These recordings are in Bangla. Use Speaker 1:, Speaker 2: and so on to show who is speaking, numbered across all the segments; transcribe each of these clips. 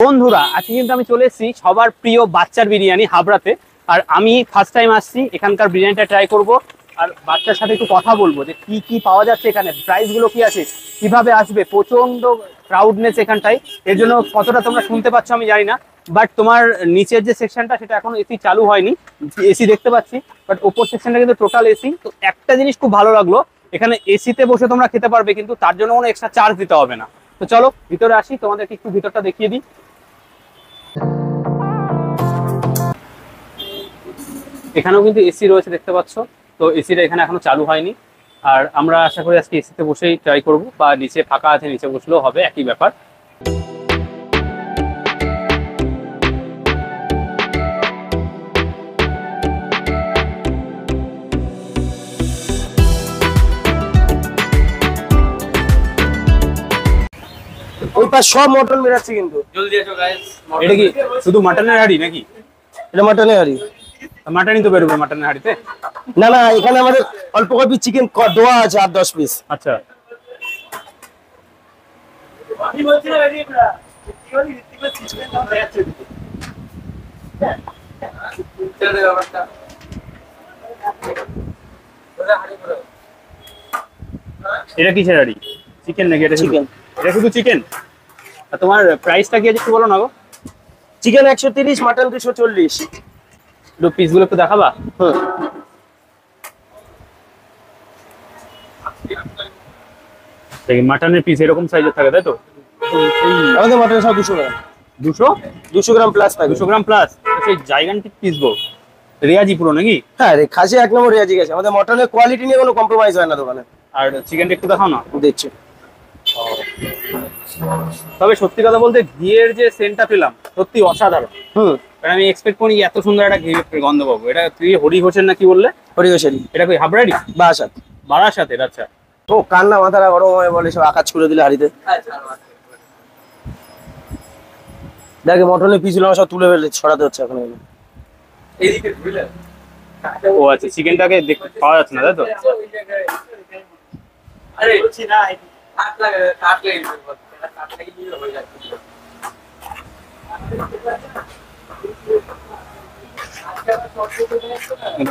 Speaker 1: বন্ধুরা আজকে কিন্তু আমি চলে এসেছি সবার প্রিয় বাচ্চার বিরিয়ানি হাবড়াতে। আর আমি ফার্স্ট টাইম আসছি, এখানকার বিরিয়ানিটা ট্রাই করব আর বাচ্চার সাথে একটু কথা বলবো যে কি কি পাওয়া যাচ্ছে এখানে, প্রাইস গুলো কি আছে, কিভাবে আসবে। প্রচন্ড ক্রাউডনেস এখানটায়, এর জন্য কতটা তোমরা শুনতে পাচ্ছ আমি জানি না। বাট তোমার নিচের যে সেকশনটা সেটা এখন এসি চালু হয়নি, এসি দেখতে পাচ্ছি, বাট ওপর সেকশনটা কিন্তু টোটাল এসি। তো একটা জিনিস খুব ভালো লাগলো, এখানে এসিতে বসে তোমরা খেতে পারবে, কিন্তু তার জন্য কোনো এক্সট্রা চার্জ দিতে হবে না। তো চলো ভিতরে আসি, তোমাদেরকে একটু ভিতরটা দেখিয়ে দিই। এখানেও কিন্তু এসি রয়েছে দেখতে পাচ্ছ, তো এসিটা এখানে এখনো চালু হয়নি। আর আমরা আশা করি আজকে এসিতে বসেই ট্রাই করবো, বা নিচে ফাঁকা আছে নিচে বসলেও হবে, একই ব্যাপার।
Speaker 2: ওই পাশ সব মটন বেরাচ্ছে কিন্তু।
Speaker 1: জলদি এসো গাইস। এটা কি শুধু মাটনের হাড়ি নাকি?
Speaker 2: এটা মটনের হাড়ি।
Speaker 1: মাটনই তো বেরোবে মাটনের হাড়িতে?
Speaker 2: না না, এখানে আমাদের অল্প কপি চিকেন দোয়া আছে 8-10 পিস।
Speaker 1: আচ্ছা, এটা কিসের হাড়ি? চিকেন নাকি? এটা চিকেন। এটা শুধু চিকেন? আর তোমার প্রাইসটা কি আছে একটু বলো না গো।
Speaker 2: Chicken 130, mutton 240।
Speaker 1: একটু পিসগুলো একটু দেখাবা? মাটনের পিস এরকম সাইজের থাকে তাই তো?
Speaker 2: আমাদের মটন সব 200 গ্রাম।
Speaker 1: 200
Speaker 2: গ্রাম প্লাস থাকে।
Speaker 1: 200 গ্রাম প্লাস। সেই জাইগান্টিক পিস গো, রেয়াজি পুরো নাকি?
Speaker 2: হ্যাঁ রে, খাসি এক নম্বর রেয়াজি গেছে। আমাদের মটনের কোয়ালিটি নিয়ে কোনো কম্প্রোমাইজ হয় না দোকানে।
Speaker 1: আর চিকেনটা একটু দেখাও না।
Speaker 2: দেখছি।
Speaker 1: তবে সত্যি কথা বলতে ঘিয়ের যে সেন্টটা পেলাম সত্যি অসাধারণ। আমি এক্সপেক্ট করি এত সুন্দর একটা ঘিয়ের গন্ধ পাবো। এটা তুই হরি হোসেন না কি বললে?
Speaker 2: হরি হোসেন।
Speaker 1: এটা কই হাবড়ারই?
Speaker 2: বারাসাত।
Speaker 1: বারাসাতের? আচ্ছা।
Speaker 2: ও কান্না মাথাটা গরম হয়ে বলে সব আকাশ ছুড়ে দিলে হাড়িতে। দেখে মটনের পিসগুলো সব তুলে ফেলে ছড়াতে হচ্ছে এখন।
Speaker 1: এইদিকে বুঝলে? ও আচ্ছা, চিকেনটাকে দেখতে পাওয়া যাচ্ছে না তাই তো? আরে বলছি না, কাট লাগে হয়ে যাচ্ছে।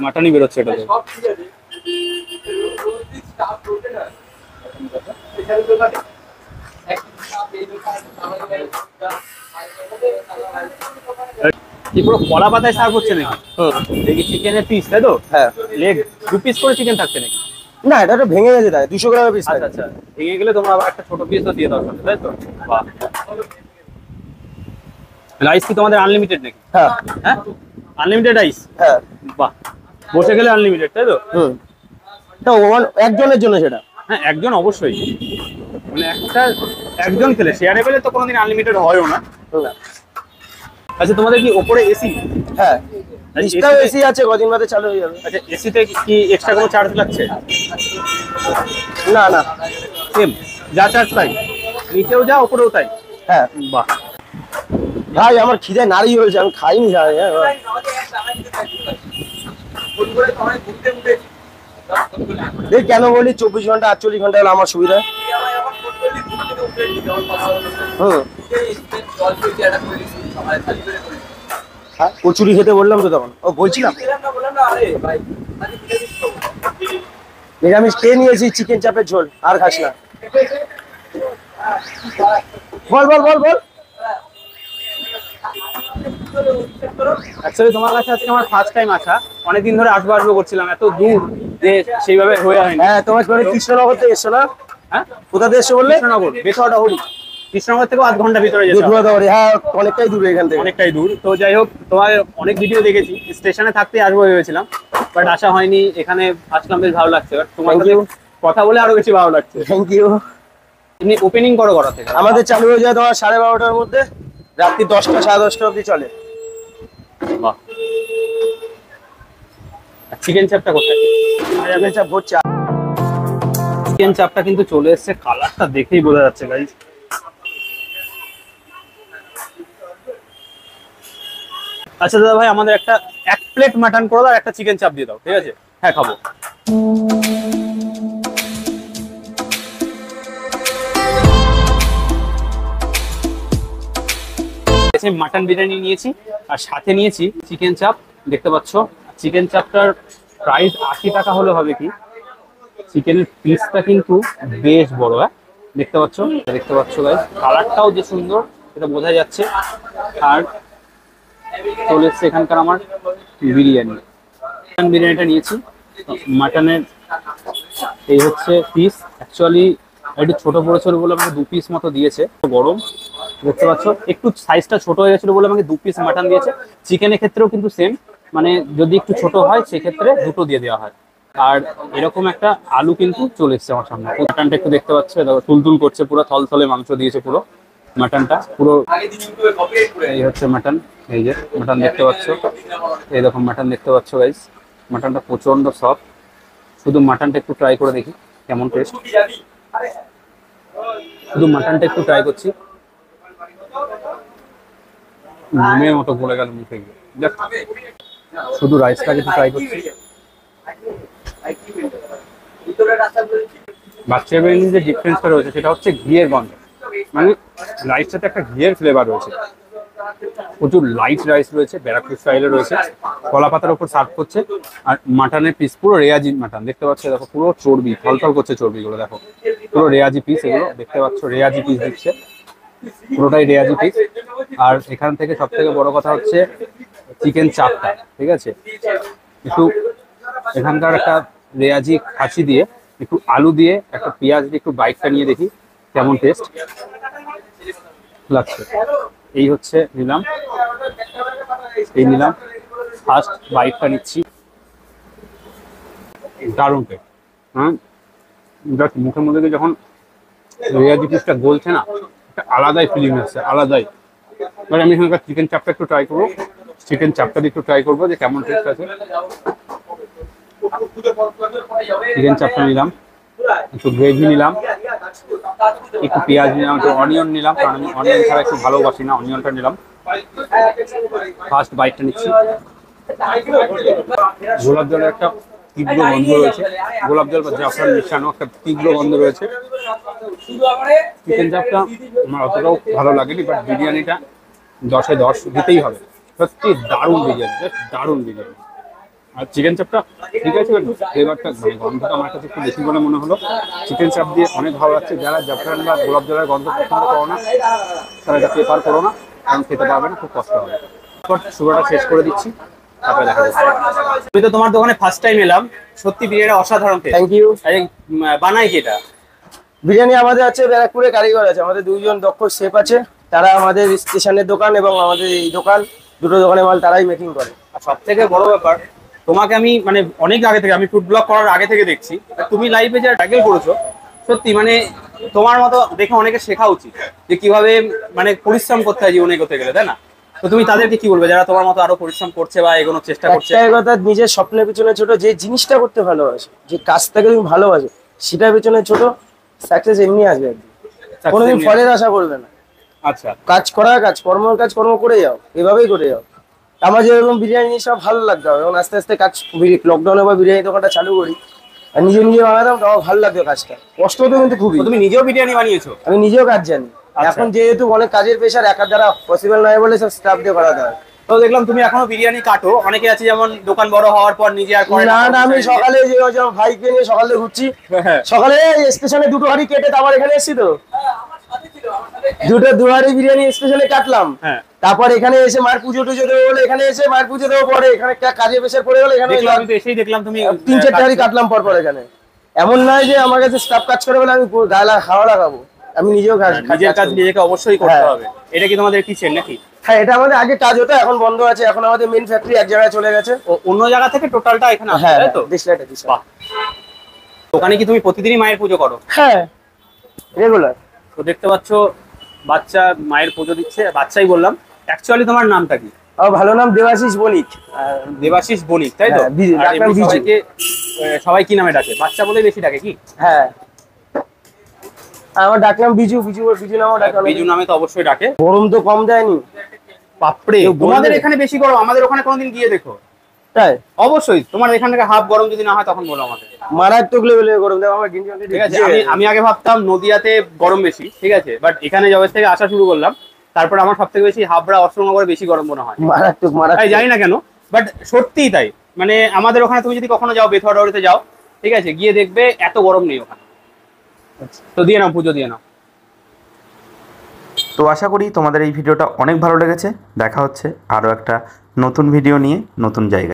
Speaker 1: মাটনই বেরোচ্ছে এটা। কি পুরো কলা পাতায় সার্ভ হচ্ছে নাকি? দেখি চিকেনের পিস তাই তো?
Speaker 2: হ্যাঁ,
Speaker 1: লেগ 2 পিস করে চিকেন থাকছে নাকি?
Speaker 2: না এটা তো ভেঙে গেছে, তাই 200 গ্রামের পিস।
Speaker 1: আচ্ছা আচ্ছা, ভেঙে গেলে তোমরা আবার একটা ছোট পিস তো দিয়ে দাও তাই তো? বাহ। রাইস কি তোমাদের আনলিমিটেড নাকি?
Speaker 2: হ্যাঁ
Speaker 1: হ্যাঁ, আনলিমিটেড রাইস?
Speaker 2: হ্যাঁ।
Speaker 1: বাহ, বসে গেলে আনলিমিটেড তাই তো?
Speaker 2: তো একজনের জন্য সেটা।
Speaker 1: হ্যাঁ, একজন অবশ্যই, মানে একজন খেলে শেয়ারে পেলে তো কোনোদিন আনলিমিটেড হয়ও না। আচ্ছা, তোমাদের কি ওপরে এসি?
Speaker 2: হ্যাঁ, এসি আছে, কদিন বাদে চালু হয়ে যাবে।
Speaker 1: আচ্ছা, এসিতে কি এক্সট্রা কোনো চার্জ লাগছে?
Speaker 2: না না,
Speaker 1: সেম যা চার্জ তাই, নিচেও যা উপরেও তাই?
Speaker 2: হ্যাঁ।
Speaker 1: বাহ
Speaker 2: ভাই, আমার খিদে নারী হয়েছে, আমি খাইনি। দেখ কেন বলি 24 ঘন্টা 48 ঘন্টা হলো আমার সুবিধা। কচুরি খেতে বললাম তো তখন। ও বলছিলাম নিরামিষ খেয়ে নিয়েছি, চিকেন চাপের ঝোল। আর খাস না? বল বল বল বল।
Speaker 1: অ্যাকচুয়ালি তোমার কাছে আজকে আমার ফার্স্ট টাইম আসা, অনেকদিন ধরে আসবো আসবো করছিলাম, এত দূর যে সেইভাবে হয়ে হয়নি।
Speaker 2: হ্যাঁ, তোমার কৃষ্ণনগর থেকে এসছো না?
Speaker 1: হ্যাঁ,
Speaker 2: কোথা থেকে এসছো বললে?
Speaker 1: কৃষ্ণনগর, বেসরটা হরি। কৃষ্ণনগর থেকে 8 ঘন্টা ভিতরে যেতে হবে।
Speaker 2: হ্যাঁ, অনেকটাই দূর এখান থেকে।
Speaker 1: অনেকটাই দূর। তো যাই হোক, তোমার অনেক ভিডিও দেখেছি, স্টেশনে থাকতেই আসবো ভেবেছিলাম, বাট আসা হয়নি। এখানে আসলাম, বেশ ভালো লাগছে। তোমার সাথে কথা বলে আরো বেশি ভালো লাগছে।
Speaker 2: Thank you.
Speaker 1: এমনি ওপেনিং করো কটা থেকে?
Speaker 2: আমাদের চালু হয়ে যায় তোমার 12:30টার মধ্যে, রাত্রি 10টা 10:30 অবধি চলে।
Speaker 1: বাহ। চিকেন চাপটা কোথায়?
Speaker 2: চিকেন চাপ হচ্ছে।
Speaker 1: চিকেন চাপটা কিন্তু চলে এসেছে, কালারটা দেখেই বোঝা যাচ্ছে গাইস। আচ্ছা দাদা ভাই, আমাদের একটা 1 প্লেট মাটন করে দাও, একটা চিকেন চাপ দিয়ে দাও, ঠিক আছে? হ্যাঁ, খাবো। মাটন বিরিয়ানি নিয়েছি আর সাথে নিয়েছি চিকেন চাপ, দেখতে পাচ্ছ। চিকেন চাপটার প্রাইস 80 টাকা হলে হবে কি, চিকেনের পিসটা কিন্তু বেশ বড়, হ্যাঁ দেখতে পাচ্ছ গাইস, কালারটাও যে সুন্দর সেটা বোঝা যাচ্ছে। আর চলে এসছে এখানকার আমার বিরিয়ানি, মাটন বিরিয়ানিটা নিয়েছি। মাটনের এই হচ্ছে পিস, অ্যাকচুয়ালি একটু ছোট পড়েছিল বলে আমাকে 2 পিস মতো দিয়েছে, গরম দেখতে পাচ্ছ, একটু সাইজটা ছোট হয়ে গেছিল বলে আমাকে 2 পিস মাটন দিয়েছে। চিকেনের ক্ষেত্রেও কিন্তু সেম, মানে যদি একটু ছোট হয় সেক্ষেত্রে দুটো দিয়ে দেওয়া হয়। আর এরকম একটা আলু কিন্তু চলে এসছে আমার সামনে। মাটনটা একটু দেখতে পাচ্ছ, তুলতুল করছে, পুরো থলথলে মাংস দিয়েছে পুরো মাটনটা পুরো। এই হচ্ছে মাটন, এই যে মাটন দেখতে পাচ্ছ, এই রকম মাটন দেখতে পাচ্ছ গাইস। মাটনটা প্রচন্ড সফট, শুধু মাটনটা একটু ট্রাই করে দেখি কেমন টেস্ট। শুধু মাটনটা একটু ট্রাই করছি, নামের মতো পড়ে গেল মুখে গিয়ে। শুধু রাইসটাকে একটু ট্রাই করছি। বাচ্চার বিরিয়ানির যে ডিফারেন্সটা রয়েছে সেটা হচ্ছে ঘিয়ের গন্ধ, মানে রাইসটাতে একটা ঘিয়ের ফ্লেভার রয়েছে, প্রচুর লাইট রাইস রয়েছে, ব্যারাকপুর স্টাইলে রয়েছে, কলা পাতার উপর সার্ভ করছে। আর মাটনের পিস পুরো রেয়াজি মাটন দেখতে পাচ্ছ, দেখো পুরো চর্বি থলথল করছে, চর্বিগুলো দেখো পুরো রেয়াজি পিস, এগুলো দেখতে পাচ্ছ রেয়াজি পিস দিচ্ছে, পুরোটাই রেয়াজি পিস। আর এখান থেকে সব থেকে বড় কথা হচ্ছে চিকেন চাপটা, ঠিক আছে, একটু এখানকার একটা রেয়াজি খাসি দিয়ে একটু আলু দিয়ে একটা পেঁয়াজ দিয়ে একটু বাইটটা নিয়ে দেখি কেমন টেস্ট লাগছে। এই হচ্ছে নিলাম, ফার্স্ট বাইটটা নিচ্ছি, দারুণ টেস্ট। হ্যাঁ জাস্ট মুখের মধ্যে দিয়ে যখন রেয়াজি পিসটা গলছে না, একটা আলাদাই ফিলিং আসছে, আলাদাই। এবার আমি এখানকার চিকেন চাপটা একটু ট্রাই করবো, চিকেন চাপটা দিয়ে একটু ট্রাই করবো যে কেমন টেস্ট আছে। চিকেন চাপটা নিলাম, একটু গ্রেভি নিলাম, একটু পেঁয়াজ নিলাম, একটু অনিয়ন নিলাম, কারণ আমি অনিয়ন ছাড়া একটু ভালোবাসি না, অনিয়নটা নিলাম। ফার্স্ট বাইটটা নিচ্ছি, গোলাপ জলের একটা তীব্র গন্ধ রয়েছে, গোলাপ জল বা জাফরান মিশানো একটা তীব্র গন্ধ রয়েছে। চিকেন চাপটা আমার অতটাও ভালো লাগেনি, বাট বিরিয়ানিটা 10-এ 10 দিতেই হবে, সত্যি দারুণ বিরিয়ানি, দারুণ বিরিয়ানি। আর চিকেন চাপটা ঠিক আছে, ফ্লেভারটা মানে গন্ধটা আমার কাছে একটু বেশি বলে মনে হলো। চিকেন চাপ দিয়ে অনেক ভালো লাগছে, যারা জাফরান বা গোলাপ জলের গন্ধ পছন্দ করো না তারা এটা প্রেফার করো না, কারণ খেতে পারবে না, খুব কষ্ট হবে। শুরুটা শেষ করে দিচ্ছি, তারপরে দেখা যাচ্ছে। আমি তো তোমার দোকানে ফার্স্ট টাইম এলাম, সত্যি বিরিয়ানি অসাধারণ।
Speaker 2: Thank you.
Speaker 1: বানাই কি এটা?
Speaker 2: বিরিয়ানি আমাদের আছে ব্যারাকপুরে কারিগর আছে, আমাদের 2 জন দক্ষ শেফ আছে, তারা আমাদের স্টেশনের দোকান এবং আমাদের এই দোকান, দুটো দোকানের মাল তারাই মেকিং করে।
Speaker 1: আর সব থেকে বড় ব্যাপার, তোমাকে আমি মানে অনেক আগে থেকে, আমি ফুড ব্লগ করার আগে থেকে দেখছি, তুমি লাইভে যা ট্যাগেল করেছো, সত্যি মানে তোমার মতো দেখে অনেকে শেখা উচিত যে কিভাবে মানে পরিশ্রম করতে হয় জীবনে এগোতে গেলে, তাই না? তো তুমি তাদেরকে কি বলবে যারা তোমার মতো আরো পরিশ্রম করছে বা এগোনোর চেষ্টা করছে?
Speaker 2: একটাই কথা, নিজের স্বপ্নের পিছনে ছোট, যে জিনিসটা করতে ভালোবাসে, যে কাজটাকে তুমি ভালোবাসো সেটার পিছনে ছোট, সাকসেস এমনি আসবে একদিন, কোনোদিন ফলের আশা করবে না।
Speaker 1: আচ্ছা,
Speaker 2: কাজ কর্ম করে যাও, এভাবেই করে যাও। আমার যেরকম বিরিয়ানি সব ভালো লাগতো, এবং আস্তে আস্তে কাজ লকডাউনে বা বিরিয়ানি দোকানটা চালু করি, আর নিজে বানাতাম, আমার ভালো লাগতো কাজটা, কষ্ট হতো কিন্তু খুবই।
Speaker 1: তুমি নিজেও বিরিয়ানি বানিয়েছো?
Speaker 2: আমি নিজেও কাজ জানি, এখন যেহেতু অনেক কাজের প্রেশার, একার দ্বারা পসিবল নয় বলে সব স্টাফ দিয়ে করাতে হয়।
Speaker 1: তো দেখলাম তুমি এখনো বিরিয়ানি কাটো, অনেকে আছে যেমন দোকান বড় হওয়ার পর নিজে আর করে
Speaker 2: না, আমি সকালে যে ভাইকে নিয়ে সকালে ঘুরছি,
Speaker 1: হ্যাঁ।
Speaker 2: সকালে স্টেশনে 2টো হাঁড়ি কেটে তারপর এখানে এসেছি, তো 2 হাঁড়ি বিরিয়ানি স্টেশনে কাটলাম,
Speaker 1: হ্যাঁ।
Speaker 2: তারপর এখানে এসে মার পুজো টুজো দেবো বলে এখানে এসে মার পুজো দেবো, পরে এখানে কাজের প্রেশার পড়ে গেলে এখানে
Speaker 1: আমি তো এসেই দেখলাম তুমি
Speaker 2: 3-4 হাঁড়ি কাটলাম পর এখানে। এমন নয় যে আমার কাছে স্টাফ কাজ করে বলে আমি গালা খাওয়া লাগাবো, আমি নিজেও
Speaker 1: নিজের কাজ নিজেকে অবশ্যই করতে হবে। এটা কি তোমাদের কিচেন নাকি?
Speaker 2: হ্যাঁ, এটা আমাদের আগে কাজ হতো, এখন বন্ধ আছে, এখন আমাদের মেইন ফ্যাক্টরি এক জায়গায় চলে গেছে,
Speaker 1: অন্য জায়গা থেকে টোটালটা এখানে আসে,
Speaker 2: হ্যাঁ,
Speaker 1: তাই তো? বাহ। দোকানে কি তুমি প্রতিদিনই মায়ের পুজো করো?
Speaker 2: হ্যাঁ, রেগুলার।
Speaker 1: তো দেখতে পাচ্ছ বাচ্চা মায়ের পুজো দিচ্ছে, বাচ্চাই বললাম, অ্যাকচুয়ালি তোমার নামটা কি?
Speaker 2: আমার ভালো নাম দেবাশিস বণিক।
Speaker 1: দেবাশিস বণিক, তাই তো?
Speaker 2: হ্যাঁ,
Speaker 1: আর এমনি সবাই কি নামে ডাকে? বাচ্চা বলেই বেশি ডাকে কি?
Speaker 2: হ্যাঁ, আমার ডাকনাম বিজু, বিজু নামও ডাকে,
Speaker 1: বিজু নামে তো অবশ্যই ডাকে।
Speaker 2: গরম তো কম দেয়নি
Speaker 1: বাপরে, তোমাদের এখানে বেশি গরম, আমাদের ওখানে কোনোদিন গিয়ে দেখো।
Speaker 2: তাই?
Speaker 1: অবশ্যই, তোমার এখান থেকে হাফ গরম যদি না হয় তখন বলো আমাকে।
Speaker 2: মারাত্মক লেভেলের গরম দেয় আমার।
Speaker 1: ঠিক আছে, আমি আগে ভাবতাম নদিয়াতে গরম বেশি, ঠিক আছে, বাট এখানে যবে থেকে আসা শুরু করলাম তারপর আমার সব থেকে বেশি হাবড়া অশোকনগরে বেশি গরম মনে হয়,
Speaker 2: মারাত্মক
Speaker 1: তাই
Speaker 2: মারাত্মক।
Speaker 1: জানি না কেন, বাট সত্যিই তাই। মানে আমাদের ওখানে তুমি যদি কখনো যাও, বেথুয়াডাউরিতে যাও, ঠিক আছে, গিয়ে দেখবে এত গরম নেই ওখানে। তো দিয়ে নাও, পুজো দিয়ে নাও।
Speaker 3: তো আশা করি তোমাদের এই ভিডিওটা অনেক ভালো লেগেছে। দেখা হচ্ছে আরও একটা নতুন ভিডিও নিয়ে নতুন জায়গায়।